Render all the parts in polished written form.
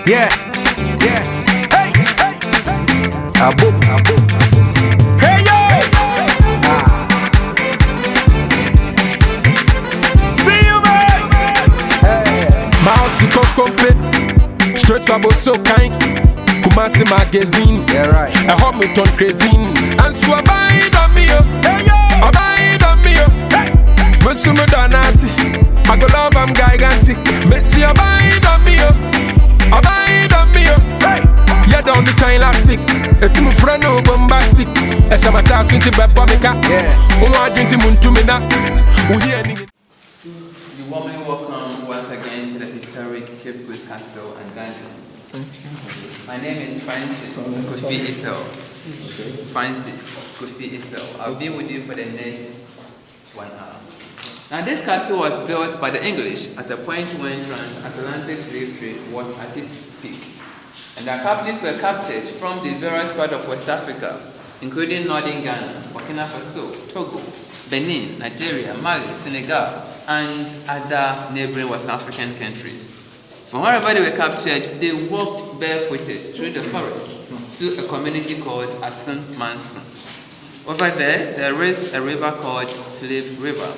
Yeah, yeah. Hey, hey. Aboom, aboom. Hey yo. See you man. Hey. Mouse Kokompe. Straight about so kind. Kumasi magazine. Yeah right. A hot muton cuisine. And so abide on me yo. Hey yo. Abide on me yo. Hey. Musumu donati. I go love am gigantic. Messi abide on me yo. Abide on me yo. Hey. Yeah down the time elastic. It's my friend no bombastic. Eshamata swinti bepomika. Yeah. Unwa jinti muntumina. You warmly welcome once again to the historic Cape Coast Castle and Gardens. My name is Francis Kofi Isel. Francis Kofi Isel. I'll be with you for the next 1 hour. Now this castle was built by the English at a point when transatlantic slave trade was at its peak. And their captives were captured from the various parts of West Africa, including northern Ghana, Burkina Faso, Togo, Benin, Nigeria, Mali, Senegal, and other neighboring West African countries. From wherever they were captured, they walked barefooted through the forest to a community called Asan Mansun. Over there is a river called Slave River.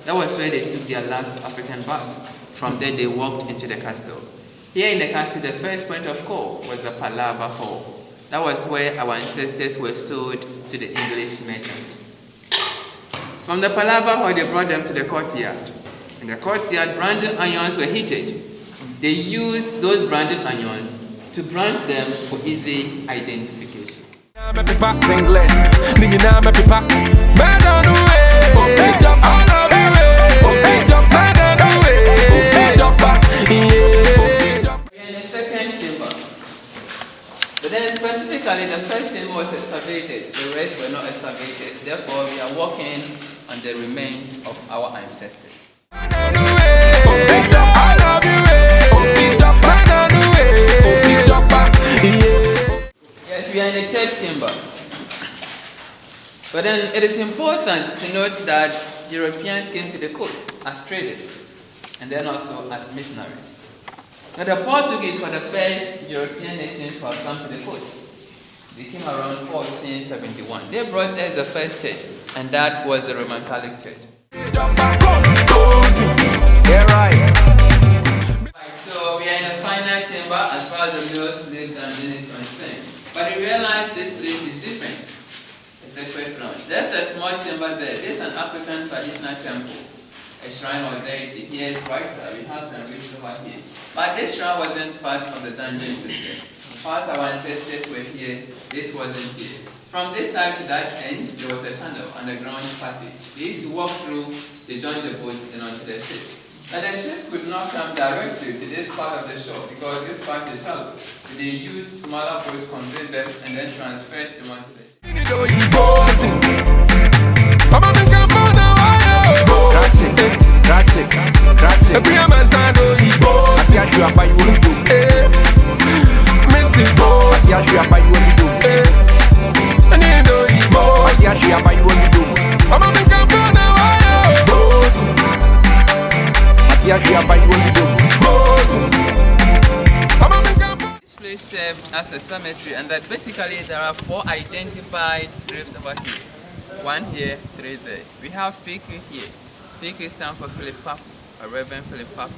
That was where they took their last African bath. From there, they walked into the castle. Here in the castle, the first point of call was the Palava Hall. That was where our ancestors were sold to the English merchant. From the Palava Hall, they brought them to the courtyard. In the courtyard, branding irons were heated. They used those branded irons to brand them for easy identification. But then specifically, the first chamber was excavated, the rest were not excavated. Therefore, we are walking on the remains of our ancestors. Yes, we are in the third chamber. But then it is important to note that Europeans came to the coast as traders and then also as missionaries. Now the Portuguese were the first European nation to have come to the coast. They came around 1471. They brought us the first church, and that was the Roman Catholic Church. Yeah, right. So we are in the final chamber as far as the male slave dungeon is concerned. But we realize this place is different. It's a sacred lounge. There's a small chamber there. This is an African traditional temple. A shrine or deity. Here is brighter. We have some rituals over here. But this shrine wasn't part of the dungeon system. Whilst our ancestors were here, this wasn't here. From this side to that end, there was a tunnel, underground passage. They used to walk through, they joined the boat and onto the ship. Now the ships could not come directly to this part of the shore because this part is shallow. So they used smaller boats, conveyed them, and then transferred them onto the ship. This place served as a cemetery, and that basically there are 4 identified graves over here. 1 here, 3 there. We have Piku here. Piku stands for Philip Paku, or Reverend Philip Paku.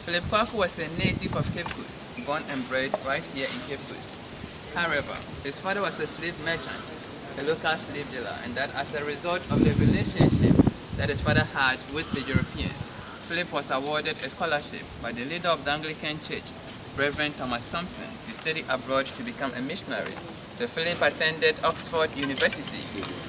Philip Paku was a native of Cape Coast, born and bred right here in Cape Coast. However, his father was a slave merchant, a local slave dealer, and that as a result of the relationship that his father had with the Europeans, Philip was awarded a scholarship by the leader of the Anglican Church, Reverend Thomas Thompson, to study abroad to become a missionary. So Philip attended Oxford University.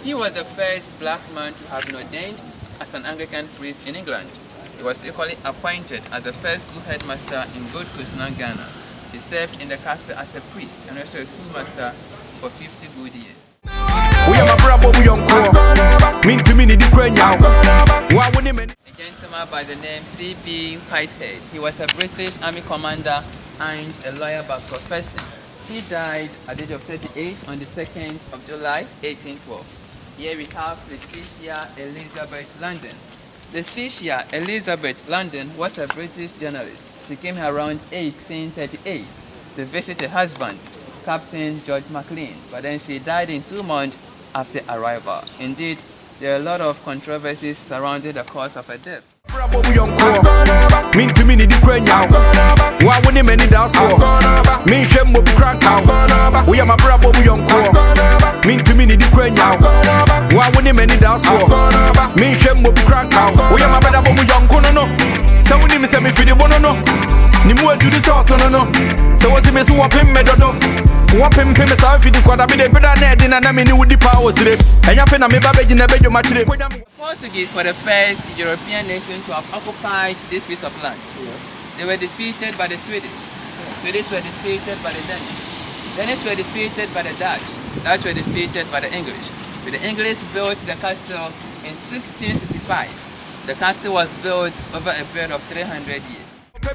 He was the first black man to have been ordained as an Anglican priest in England. He was equally appointed as the first school headmaster in Gold Coast, Ghana. He served in the castle as a priest and also a schoolmaster for 50 good years. A gentleman by the name C.B. Whitehead. He was a British Army commander and a lawyer by profession. He died at the age of 38 on the 2nd of July, 1812. Here we have Letitia Elizabeth London. Letitia Elizabeth London was a British journalist. She came around 1838. to visit her husband, Captain George McLean, but then she died in 2 months after arrival. Indeed, there are a lot of controversies surrounding the cause of her death. Portuguese were the first European nation to have occupied this piece of land. They were defeated by the Swedish. Swedish were defeated by the Danish. Danish were defeated by the Dutch. Dutch were defeated by the English. But the English built the castle in 1665. The castle was built over a period of 300 years. So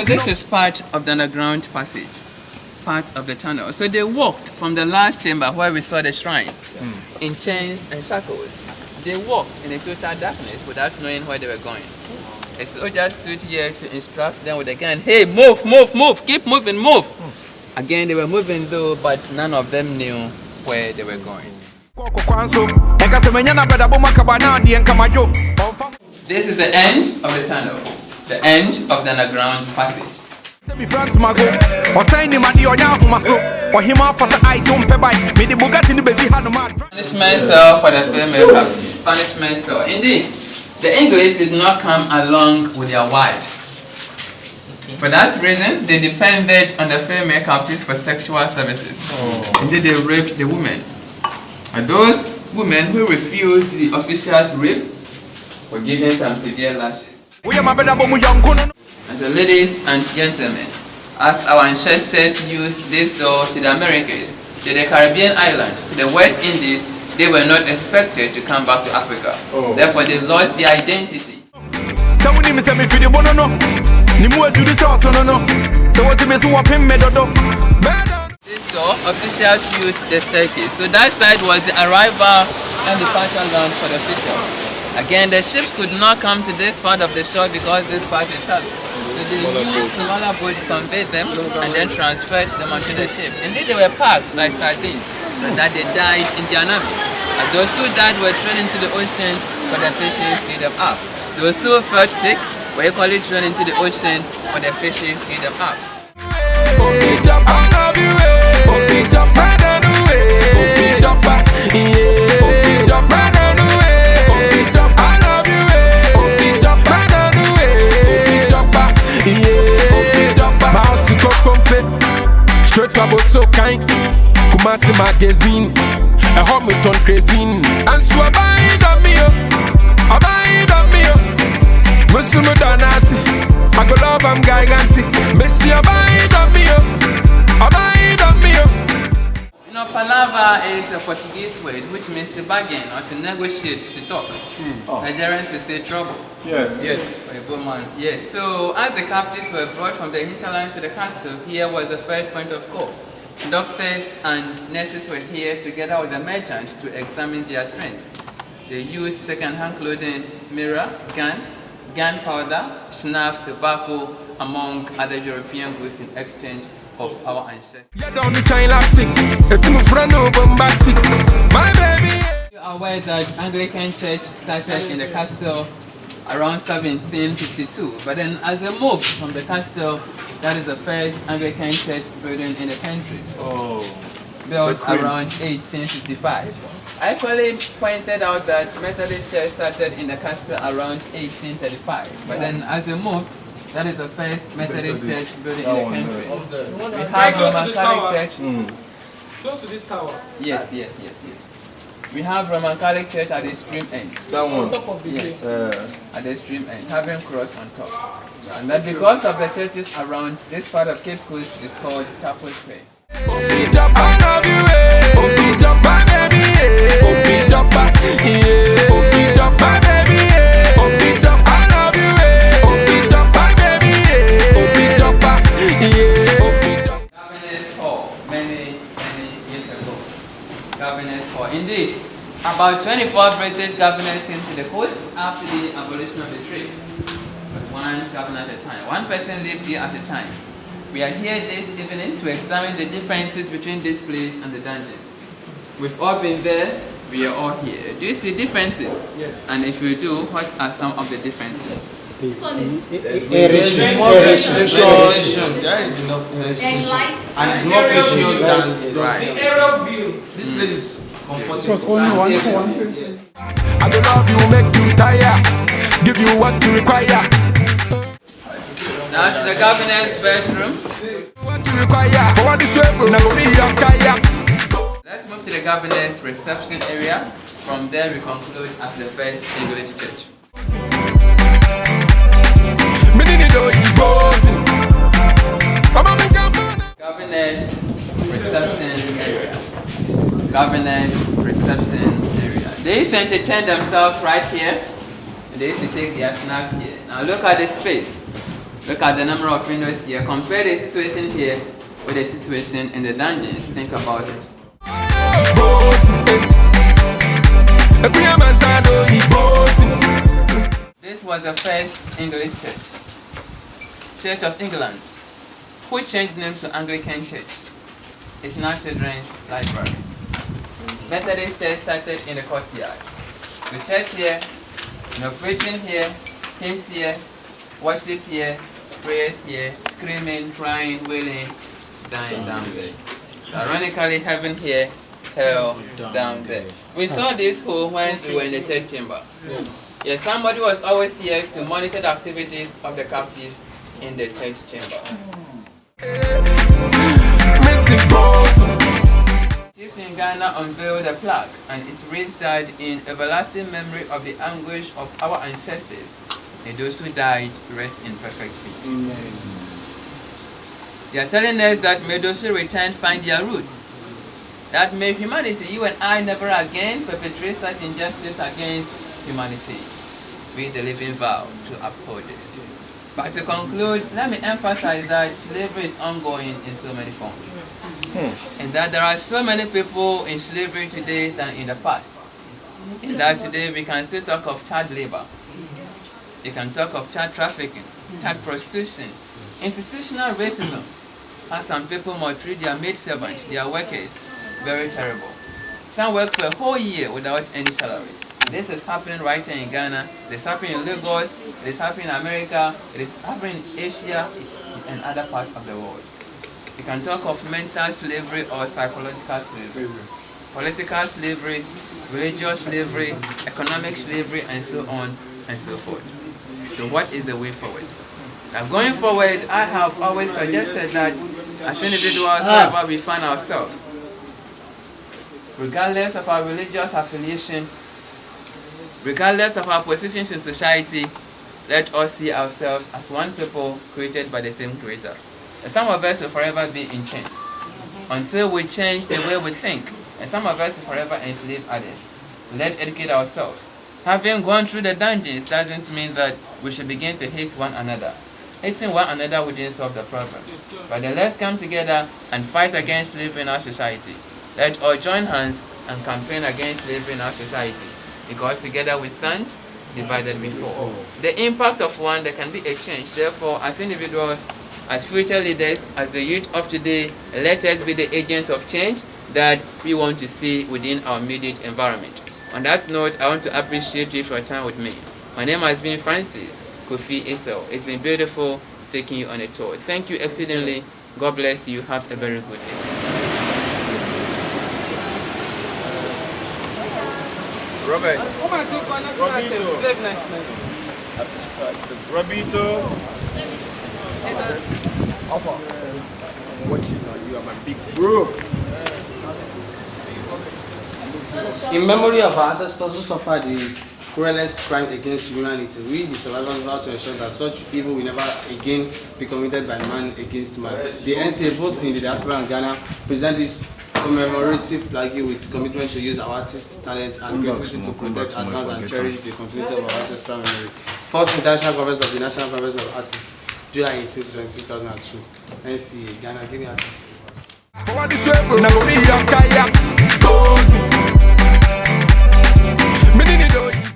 this is part of the underground passage, part of the tunnel. So they walked from the last chamber where we saw the shrine in chains and shackles. They walked in a total darkness without knowing where they were going. A soldier stood here to instruct them with a gun, hey, move, move, move, keep moving, move. Again, they were moving though, but none of them knew where they were going. This is the end of the tunnel, the end of the underground passage. Punishment cell for the female captives. Punishment cell. Indeed, the English did not come along with their wives. For that reason, they depended on the female captives for sexual services. Indeed, they raped the women. And those women who refused the officials' rape were given some severe lashes. And so, ladies and gentlemen, as our ancestors used this door to the Americas, to the Caribbean island, to the West Indies, they were not expected to come back to Africa. Therefore, they lost their identity. This door, officials used the staircase. So that side was the arrival and departure lounge for the officials. Again, the ships could not come to this part of the shore because this part is shallow. So they used smaller boats to convey them and then transferred them onto the ship. Indeed, they were packed like sardines and that they died in their navies. And those who died were thrown into the ocean for the fishes to them up. Those who felt sick were equally thrown into the ocean for the fishes to them up. Straight trouble so kind, Kumasi magazine, a hot me turn crazy, and so abide on me, Musumu Donati, I go love am gigantic, Messi abide on me, You know, palava is a Portuguese word which means to bargain or to negotiate, to talk. Nigerians will say trouble. Yes. Yes. So as the captives were brought from the hinterlands to the castle, here was the first point of call. Doctors and nurses were here together with the merchants to examine their strength. They used second-hand clothing, mirror, gunpowder, schnapps, tobacco, among other European goods in exchange of our ancestors. You are aware that Anglican Church started in the castle around 1752, but then as they moved from the castle, that is the first Anglican church building in the country. Built around 1855. I actually pointed out that Methodist Church started in the castle around 1835, but then as they moved, that is the first Methodist church building in the country. We have Roman Catholic Church. Close to this tower. Yes. We have Roman Catholic Church at the extreme end. That one. Yes. At the extreme end, having cross on top. And that because of the churches around this part of Cape Coast is called Chapel Square. Indeed, about About 24 British governors came to the coast after the abolition of the trade. But one governor at a time. One person lived here at a time. We are here this evening to examine the differences between this place and the dungeons. We've all been there, we are all here. Do you see differences? Yes. And if you do, what are some of the differences? This one is There is enough light. and it's more precious than Right. Arab view. this place is comfortable. It was only one person. I don't love you, make you tired. Give you what you require. Now to the governor's bedroom. What you require. For what this way, now go be your kaya. Let's move to the governor's reception area. From there we conclude at the First English Church. Governor's reception area. Governor's reception area. They used to entertain themselves right here. And they used to take their snacks here. Now look at the space. Look at the number of windows here. Compare the situation here with the situation in the dungeons. Think about it. This was the First English Church. Church of England, who changed name to Anglican Church. It's now Children's Library. Methodist Church started in the courtyard. The church here, no preaching here, hymns here, worship here, prayers here, screaming, crying, wailing, dying down there. So ironically, heaven here, hell down there. We saw this whole when we were in the test chamber. Yes, somebody was always here to monitor the activities of the captives in the third chamber. Chiefs in Ghana unveiled a plaque, and it reads that in everlasting memory of the anguish of our ancestors, and those who died rest in perfect peace. They are telling us that may those who return find their roots. That may humanity, you and I, never again perpetrate such injustice against humanity. We the living vow to uphold this. But to conclude, let me emphasize that slavery is ongoing in so many forms. And that there are so many people in slavery today than in the past. And that today we can still talk of child labor. You can talk of child trafficking, child prostitution, institutional racism. As some people maltreat their maidservants, their workers, very terrible. Some work for a whole year without any salary. This is happening right here in Ghana, it is happening in Lagos, it is happening in America, it is happening in Asia and other parts of the world. You can talk of mental slavery or psychological slavery, political slavery, religious slavery, economic slavery, and so on and so forth. So what is the way forward? Now going forward, I have always suggested that as individuals, wherever we find ourselves, regardless of our religious affiliation, regardless of our positions in society, let us see ourselves as one people created by the same Creator. And some of us will forever be in chains until we change the way we think. And some of us will forever enslave others. Let's educate ourselves. Having gone through the dungeons doesn't mean that we should begin to hate one another. Hating one another wouldn't solve the problem. But then let's come together and fight against slavery in our society. Let us join hands and campaign against slavery in our society. Because together we stand, divided we fall. The impact of one, there can be a change. Therefore, as individuals, as future leaders, as the youth of today, let us be the agents of change that we want to see within our immediate environment. On that note, I want to appreciate you for your time with me. My name has been Francis Kofi Esau. It's been beautiful taking you on a tour. Thank you exceedingly. God bless you. Have a very good day. Robert. Robito. Watching now, you are my big bro. In memory of our ancestors who suffered the cruelest crime against humanity, we, the survivors, vow to ensure that such evil will never again be committed by man against man. The NCA, both in the diaspora and Ghana, present this commemorative flag with commitment to use our artists' talents and creativity to protect, advance, and cherish the continuity of our ancestral memory. Fourth International Conference of the National Conference of Artists, July 18, 2002. NCA, Ghana, give me artists.